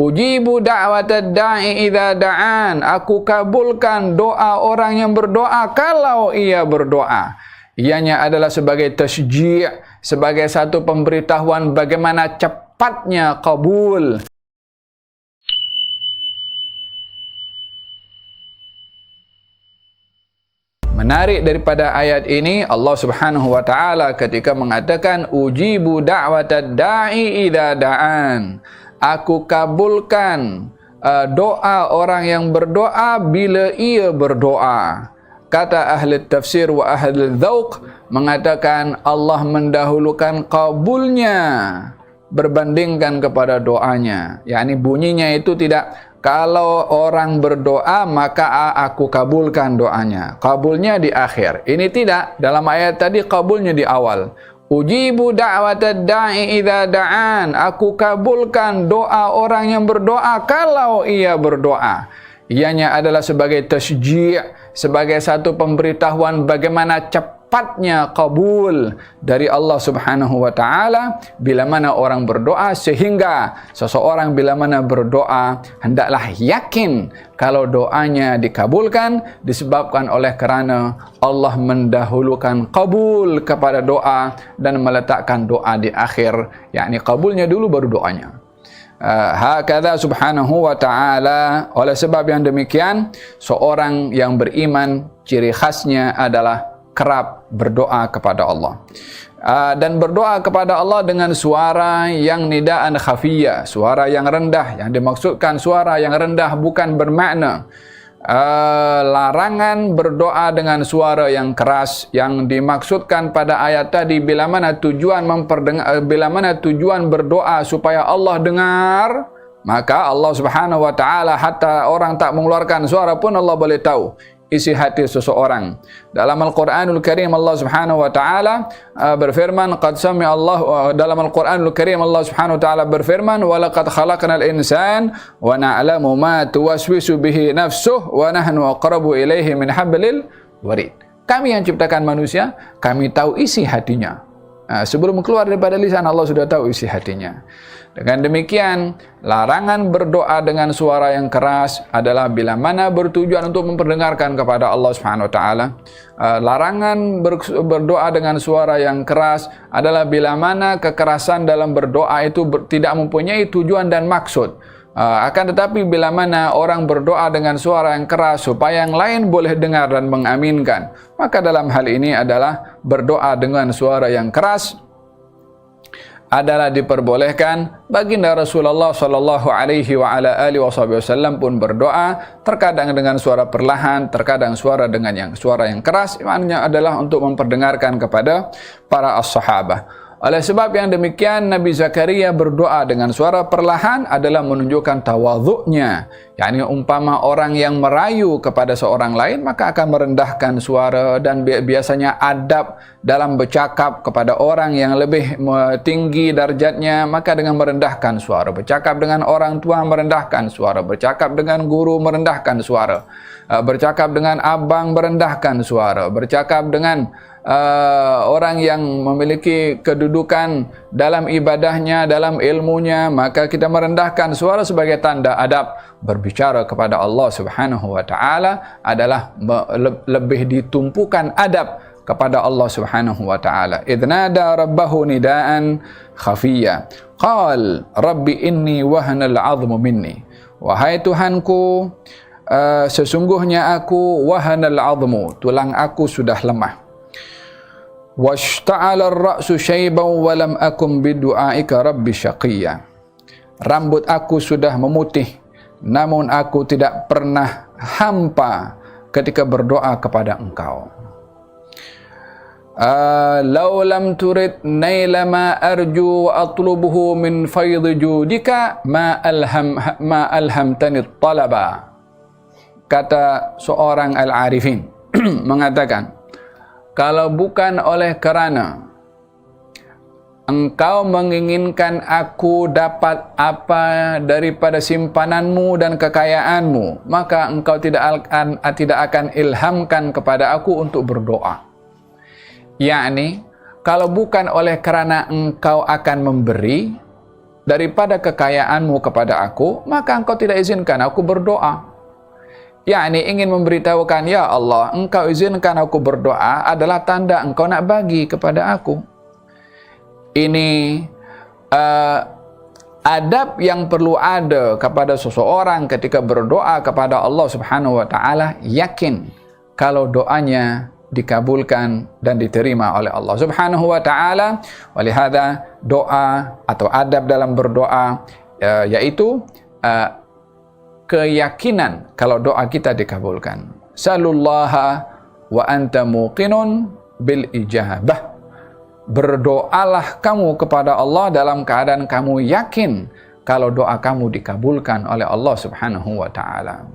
Ujibu da'watad da'i idza da'an. Aku kabulkan doa orang yang berdoa kalau ia berdoa. Ianya adalah sebagai tasji', sebagai satu pemberitahuan bagaimana cepatnya kabul. Menarik daripada ayat ini, Allah Subhanahu wa taala ketika mengatakan ujibu da'watad da'i idza da'an. Aku kabulkan doa orang yang berdoa bila ia berdoa. Kata ahli tafsir wa ahli dzauq mengatakan Allah mendahulukan kabulnya berbandingkan kepada doanya. Yakni bunyinya itu tidak kalau orang berdoa maka aku kabulkan doanya. Kabulnya di akhir. Ini tidak. Dalam ayat tadi kabulnya di awal. Ujibu da'watad da'i idza da'an. Aku kabulkan doa orang yang berdoa kalau ia berdoa. Ianya adalah sebagai tasji', sebagai satu pemberitahuan bagaimana cepatnya kabul dari Allah Subhanahu wa taala bila mana orang berdoa, sehingga seseorang bila mana berdoa hendaklah yakin kalau doanya dikabulkan disebabkan oleh kerana Allah mendahulukan kabul kepada doa dan meletakkan doa di akhir, yakni kabulnya dulu baru doanya. Hakadha subhanahu wa ta'ala. Oleh sebab yang demikian, seorang yang beriman ciri khasnya adalah kerap berdoa kepada Allah, dan berdoa kepada Allah dengan suara yang nidaan khafiyah, suara yang rendah. Yang dimaksudkan suara yang rendah bukan bermakna larangan berdoa dengan suara yang keras. Yang dimaksudkan pada ayat tadi bila mana tujuan berdoa supaya Allah dengar, maka Allah Subhanahu wa taala hatta orang tak mengeluarkan suara pun Allah boleh tahu isi hati seseorang. Dalam Al-Quranul Karim Allah Subhanahu wa taala berfirman, qad sami Allah, dalam Al-Quranul Karim Allah Subhanahu wa taala berfirman, wa laqad khalaqnal insan wa na'lamu ma tuwaswisu bihi nafsuhu wa nahnu aqrabu ilaihi min hablil warid. Kami yang ciptakan manusia, kami tahu isi hatinya. Sebelum keluar daripada lisan, Allah sudah tahu isi hatinya. Dengan demikian, larangan berdoa dengan suara yang keras adalah bila mana bertujuan untuk memperdengarkan kepada Allah Subhanahu wa taala. Larangan berdoa dengan suara yang keras adalah bila mana kekerasan dalam berdoa itu tidak mempunyai tujuan dan maksud. Akan tetapi bila mana orang berdoa dengan suara yang keras supaya yang lain boleh dengar dan mengaminkan, maka dalam hal ini adalah berdoa dengan suara yang keras adalah diperbolehkan. Baginda Rasulullah sallallahu alaihi wa ala alihi wasallam pun berdoa terkadang dengan suara perlahan, terkadang suara yang keras. Maknanya adalah untuk memperdengarkan kepada para as-sahabah. Oleh sebab yang demikian, Nabi Zakaria berdoa dengan suara perlahan adalah menunjukkan tawadhu'nya. yakni umpama orang yang merayu kepada seorang lain maka akan merendahkan suara, dan biasanya adab dalam bercakap kepada orang yang lebih tinggi darjatnya maka dengan merendahkan suara. Bercakap dengan orang tua merendahkan suara, bercakap dengan guru merendahkan suara, bercakap dengan abang merendahkan suara, bercakap dengan orang yang memiliki kedudukan dalam ibadahnya, dalam ilmunya, maka kita merendahkan suara sebagai tanda adab. Berbicara kepada Allah Subhanahu wa taala adalah lebih ditumpukan adab kepada Allah Subhanahu wa taala. Idnada rabbahu nidaan khafiyya qal rabbi inni wahanal 'azmu minni. Wahai Tuhanku, sesungguhnya aku wahanal 'azmu, tulang aku sudah lemah. Washta'ala ar-ra'su syaiban wa lam akum bidu'aika rabbi syaqiyya. Rambut aku sudah memutih, namun aku tidak pernah hampa ketika berdoa kepada Engkau. Law lam turid naila ma arju wa atlubuhu min faydhi judika ma alhamtani talaba. Kata seorang al-arifin mengatakan, kalau bukan oleh kerana Engkau menginginkan aku dapat apa daripada simpananmu dan kekayaanmu, maka Engkau tidak akan ilhamkan kepada aku untuk berdoa. Yakni, kalau bukan oleh kerana Engkau akan memberi daripada kekayaanmu kepada aku, maka engkau tidak izinkan aku berdoa. yakni ingin memberitahukan, ya Allah, engkau izinkan aku berdoa adalah tanda engkau nak bagi kepada aku. Ini adab yang perlu ada kepada seseorang ketika berdoa kepada Allah Subhanahu wa taala, yakin kalau doanya dikabulkan dan diterima oleh Allah Subhanahu wa taala. Walihada doa atau adab dalam berdoa yaitu keyakinan kalau doa kita dikabulkan. Salullaha wa anta muqinun bil ijabah. Berdoalah kamu kepada Allah dalam keadaan kamu yakin kalau doa kamu dikabulkan oleh Allah Subhanahu wa taala.